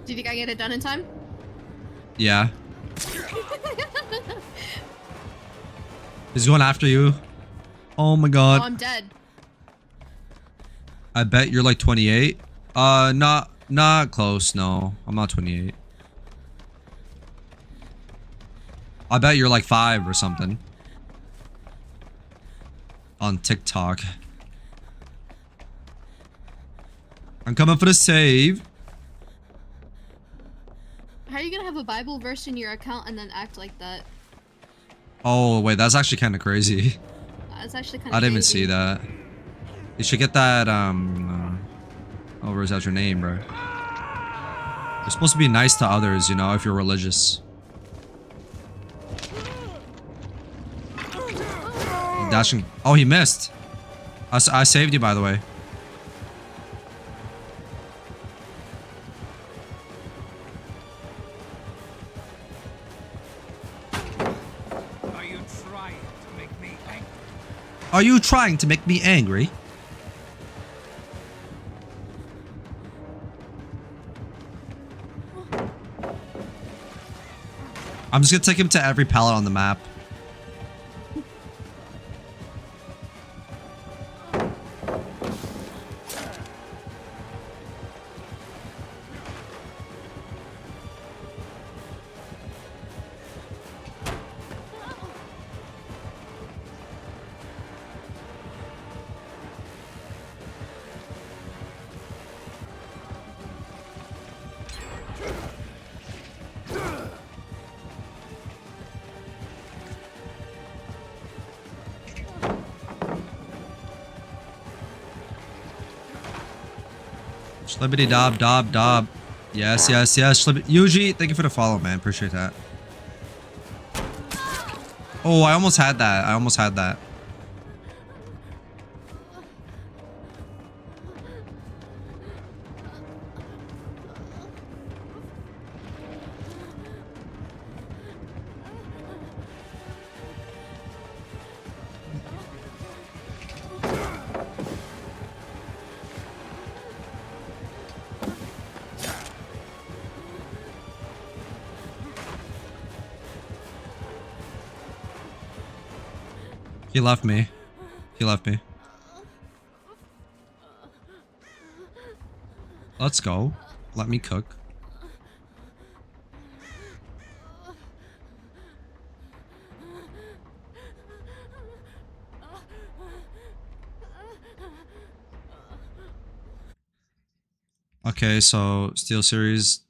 Do you think I get it done in time? Yeah. He's going after you. Oh my god. Oh, I'm dead. I bet you're like 28. Not close. No, I'm not 28. I bet you're like 5 or something. On TikTok. I'm coming for the save. How are you gonna have a Bible verse in your account and then act like that? Oh wait, that's actually kind of crazy. That's actually kind of I didn't even see that. You should get that, oh, where's that your name, bro? You're supposed to be nice to others, you know, if you're religious. Dashing. Oh, he missed. I saved you, by the way. Are you trying to make me angry? Are you trying to make me angry? I'm just gonna take him to every pallet on the map. Schlibbity dob dob dob. Yes, yes, yes. Yuji, thank you for the follow, man. Appreciate that. Oh, I almost had that. I almost had that. He left me. He left me. Let's go. Let me cook. Okay, so Steel Series